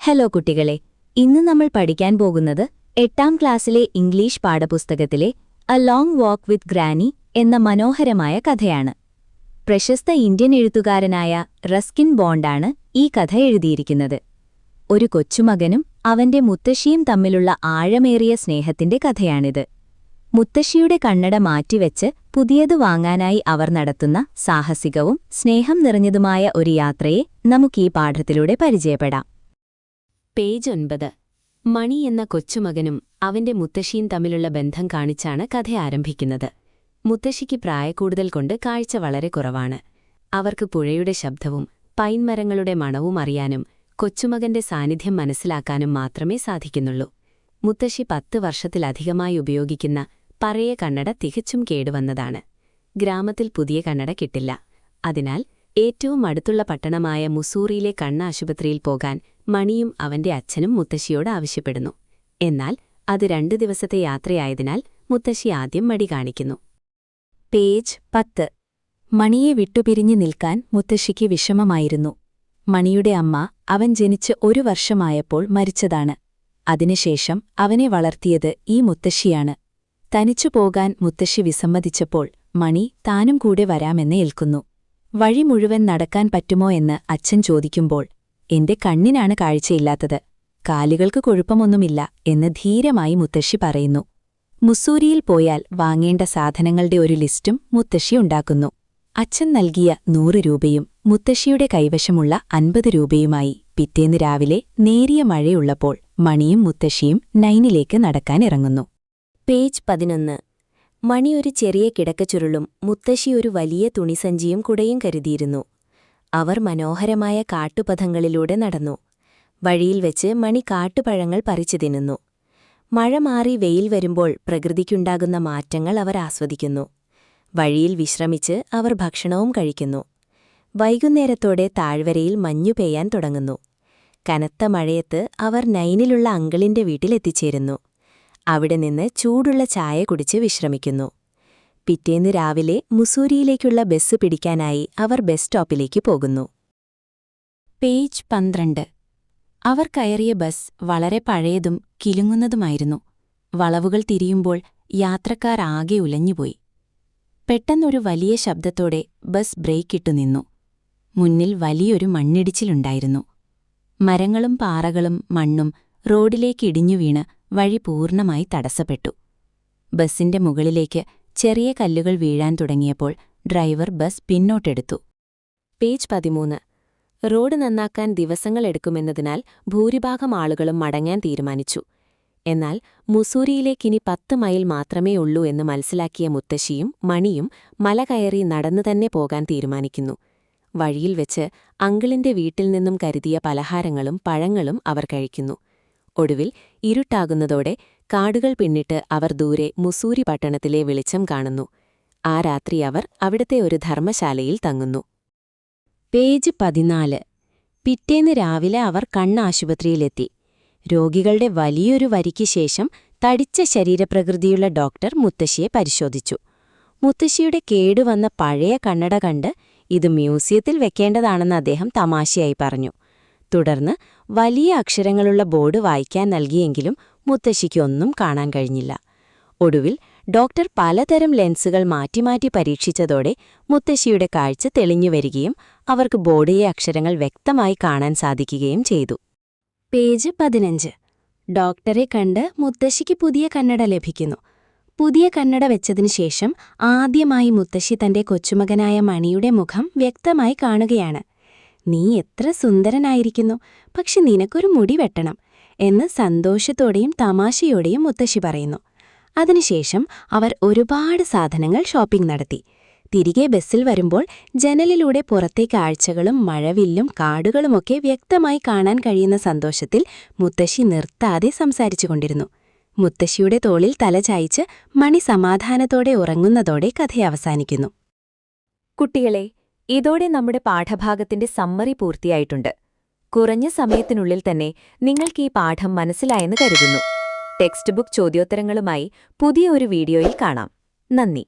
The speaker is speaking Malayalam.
ഹലോ കുട്ടികളെ, ഇന്ന് നമ്മൾ പഠിക്കാൻ പോകുന്നത് 8ാം ക്ലാസ്സിലെ ഇംഗ്ലീഷ് പാഠപുസ്തകത്തിലെ a long walk with granny എന്ന മനോഹരമായ കഥയാണ്. പ്രശസ്ത ഇന്ത്യൻ എഴുത്തുകാരനായ റസ്കിൻ ബോണ്ടാണ് ഈ കഥ എഴുതിയിരിക്കുന്നത്. ഒരു കൊച്ചുമകനും അവന്റെ മുത്തശ്ശിയും തമ്മിലുള്ള ആഴമേറിയ സ്നേഹത്തിന്റെ കഥയാണിത്. മുത്തശ്ശിയുടെ കണ്ണട മാറ്റിവെച്ച് പുതിയത് വാങ്ങാനായി അവർ നടത്തുന്ന സാഹസികവും സ്നേഹം നിറഞ്ഞതുമായ ഒരു യാത്രയെ നമുക്കീ പാഠത്തിലൂടെ പരിചയപ്പെടാം. പേജ് 9. മണി എന്ന കൊച്ചുമകനും അവന്റെ മുത്തശ്ശിയും തമ്മിലുള്ള ബന്ധം കാണിച്ചാണ് കഥ ആരംഭിക്കുന്നത്. മുത്തശ്ശിക്ക് പ്രായക്കൂടുതൽ കൊണ്ട് കാഴ്ച വളരെ കുറവാണ്. അവർക്ക് പുഴയുടെ ശബ്ദവും പൈൻമരങ്ങളുടെ മണവും അറിയാനും കൊച്ചുമകന്റെ സാന്നിധ്യം മനസ്സിലാക്കാനും മാത്രമേ സാധിക്കുന്നുള്ളൂ. മുത്തശ്ശി 10 വർഷത്തിലധികമായി ഉപയോഗിക്കുന്ന പഴയ കണ്ണട തികച്ചും കേടുവന്നതാണ്. ഗ്രാമത്തിൽ പുതിയ കണ്ണട കിട്ടില്ല. അതിനാൽ ഏറ്റവും അടുത്തുള്ള പട്ടണമായ മുസൂറിയിലെ കണ്ണാശുപത്രിയിൽ പോകാൻ മണിയും അവന്റെ അച്ഛനും മുത്തശ്ശിയോട് ആവശ്യപ്പെടുന്നു. എന്നാൽ അത് 2 ദിവസത്തെ യാത്രയായതിനാൽ മുത്തശ്ശി ആദ്യം മടി കാണിക്കുന്നു. പേജ് 10. മണിയെ വിട്ടുപിരിഞ്ഞു നിൽക്കാൻ മുത്തശ്ശിക്ക് വിഷമമായിരുന്നു. മണിയുടെ അമ്മ അവൻ ജനിച്ച് 1 വർഷമായപ്പോൾ മരിച്ചതാണ്. അതിനുശേഷം അവനെ വളർത്തിയത് ഈ മുത്തശ്ശിയാണ്. തനിച്ചു പോകാൻ മുത്തശ്ശി വിസമ്മതിച്ചപ്പോൾ മണി താനും കൂടെ വരാമെന്ന് ഏൽക്കുന്നു. വഴി മുഴുവൻ നടക്കാൻ പറ്റുമോ എന്ന് അച്ഛൻ ചോദിക്കുമ്പോൾ, എന്റെ കണ്ണിനാണ് കാഴ്ചയില്ലാത്തത്, കാലുകൾക്ക് കുഴപ്പമൊന്നുമില്ല എന്ന് ധീരമായി മുത്തശ്ശി പറയുന്നു. മുസൂരിയിൽ പോയാൽ വാങ്ങേണ്ട സാധനങ്ങളുടെ ഒരു ലിസ്റ്റും മുത്തശ്ശി ഉണ്ടാക്കുന്നു. അച്ഛൻ നൽകിയ 100 രൂപയും മുത്തശ്ശിയുടെ കൈവശമുള്ള 50 രൂപയുമായി പിറ്റേന്ന് രാവിലെ നേരിയ മഴയുള്ളപ്പോൾ മണിയും മുത്തശ്ശിയും നൈനിലേക്ക് നടക്കാനിറങ്ങുന്നു. പേജ് 11. മണി ഒരു ചെറിയ കിടക്കച്ചുരുളും മുത്തശ്ശി ഒരു വലിയ തുണിസഞ്ചിയും കുടയും കരുതിയിരുന്നു. അവർ മനോഹരമായ കാട്ടുപഥങ്ങളിലൂടെ നടന്നു. വഴിയിൽ വെച്ച് മണി കാട്ടുപഴങ്ങൾ പറിച്ചു തിന്നുന്നു. മഴ മാറി വെയിൽ വരുമ്പോൾ പ്രകൃതിക്കുണ്ടാകുന്ന മാറ്റങ്ങൾ അവർ ആസ്വദിക്കുന്നു. വഴിയിൽ വിശ്രമിച്ച് അവർ ഭക്ഷണവും കഴിക്കുന്നു. വൈകുന്നേരത്തോടെ താഴ്വരയിൽ മഞ്ഞു പെയ്യാൻ തുടങ്ങുന്നു. കനത്ത മഴയത്ത് അവർ നൈനിലുള്ള അങ്കിളിന്റെ വീട്ടിലെത്തിച്ചേരുന്നു. അവിടെ നിന്ന് ചൂടുള്ള ചായ കുടിച്ച് വിശ്രമിക്കുന്നു. പിറ്റേന്ന് രാവിലെ മുസൂരിയിലേക്കുള്ള ബസ് പിടിക്കാനായി അവർ ബസ് സ്റ്റോപ്പിലേക്ക് പോകുന്നു. പേജ് 12. അവർ കയറിയ ബസ് വളരെ പഴയതും കിലുങ്ങുന്നതുമായിരുന്നു. വളവുകൾ തിരിയുമ്പോൾ യാത്രക്കാർ ആകെ ഉലഞ്ഞുപോയി. പെട്ടെന്നൊരു വലിയ ശബ്ദത്തോടെ ബസ് ബ്രേക്കിട്ടു നിന്നു. മുന്നിൽ വലിയൊരു മണ്ണിടിച്ചിലുണ്ടായിരുന്നു. മരങ്ങളും പാറകളും മണ്ണും റോഡിലേക്കിടിഞ്ഞു വീണ് വഴി പൂർണ്ണമായി തടസ്സപ്പെട്ടു. ബസിന്റെ മുകളിലേക്ക് ചെറിയ കല്ലുകൾ വീഴാൻ തുടങ്ങിയപ്പോൾ ഡ്രൈവർ ബസ് പിന്നോട്ടെടുത്തു. പേജ് 13. റോഡ് നന്നാക്കാൻ ദിവസങ്ങളെടുക്കുമെന്നതിനാൽ ഭൂരിഭാഗം ആളുകളും മടങ്ങാൻ തീരുമാനിച്ചു. എന്നാൽ മുസൂരിയിലേക്കിനി 10 മൈൽ മാത്രമേ ഉള്ളൂ എന്ന് മനസ്സിലാക്കിയ മുത്തശ്ശിയും മണിയും മല കയറി നടന്നുതന്നെ പോകാൻ തീരുമാനിക്കുന്നു. വഴിയിൽ വെച്ച് അങ്കിളിന്റെ വീട്ടിൽ നിന്നും കരുതിയ പലഹാരങ്ങളും പഴങ്ങളും അവർ കഴിക്കുന്നു. ഒടുവിൽ ഇരുട്ടാകുന്നതോടെ കാടുകൾ പിന്നിട്ട് അവർ ദൂരെ മുസൂരി പട്ടണത്തിലെ വെളിച്ചം കാണുന്നു. ആ രാത്രി അവർ അവിടത്തെ ഒരു ധർമ്മശാലയിൽ തങ്ങുന്നു. പേജ് 14. പിറ്റേന്ന് രാവിലെ അവർ കണ്ണാശുപത്രിയിലെത്തി. രോഗികളുടെ വലിയൊരു വരിക്ക് ശേഷം തടിച്ച ശരീരപ്രകൃതിയുള്ള ഡോക്ടർ മുത്തശ്ശിയെ പരിശോധിച്ചു. മുത്തശ്ശിയുടെ കേടുവന്ന പഴയ കണ്ണട കണ്ട് ഇത് മ്യൂസിയത്തിൽ വെക്കേണ്ടതാണെന്ന് അദ്ദേഹം തമാശയായി പറഞ്ഞു. തുടർന്ന് വലിയ അക്ഷരങ്ങളുള്ള ബോർഡ് വായിക്കാൻ നൽകിയെങ്കിലും മുത്തശ്ശിക്കൊന്നും കാണാൻ കഴിഞ്ഞില്ല. ഒടുവിൽ ഡോക്ടർ പലതരം ലെൻസുകൾ മാറ്റി പരീക്ഷിച്ചതോടെ മുത്തശ്ശിയുടെ കാഴ്ച തെളിഞ്ഞുവരികയും അവർക്ക് ബോർഡിലെ അക്ഷരങ്ങൾ വ്യക്തമായി കാണാൻ സാധിക്കുകയും ചെയ്തു. പേജ് 15. ഡോക്ടറെ കണ്ട് മുത്തശ്ശിക്ക് പുതിയ കണ്ണട ലഭിക്കുന്നു. പുതിയ കണ്ണട വെച്ചതിനു ശേഷം ആദ്യമായി മുത്തശ്ശി തന്റെ കൊച്ചുമകനായ മണിയുടെ മുഖം വ്യക്തമായി കാണുകയാണ്. നീ എത്ര സുന്ദരനായിരിക്കുന്നു, പക്ഷെ നിനക്കൊരു മുടി വെട്ടണം എന്ന് സന്തോഷത്തോടെയും തമാശയോടെയും മുത്തശ്ശി പറയുന്നു. അതിനുശേഷം അവർ ഒരുപാട് സാധനങ്ങൾ ഷോപ്പിംഗ് നടത്തി. തിരികെ ബസ്സിൽ വരുമ്പോൾ ജനലിലൂടെ പുറത്തെ കാഴ്ചകളും മഴവില്ലും കാടുകളുമൊക്കെ വ്യക്തമായി കാണാൻ കഴിയുന്ന സന്തോഷത്തിൽ മുത്തശ്ശി നിർത്താതെ സംസാരിച്ചുകൊണ്ടിരുന്നു. മുത്തശ്ശിയുടെ തോളിൽ തല ചായ്ച്ച് മണി സമാധാനത്തോടെ ഉറങ്ങുന്നതോടെ കഥ അവസാനിക്കുന്നു. കുട്ടികളെ, ഇതോടെ നമ്മുടെ പാഠഭാഗത്തിന്റെ സമ്മറി പൂർത്തിയായിട്ടുണ്ട്. കുറഞ്ഞ സമയത്തിനുള്ളിൽ തന്നെ നിങ്ങൾക്ക് ഈ പാഠം മനസ്സിലായെന്ന് കരുതുന്നു. ടെക്സ്റ്റ് ബുക്ക് ചോദ്യോത്തരങ്ങളുമായി പുതിയ ഒരു വീഡിയോയിൽ കാണാം. നന്ദി.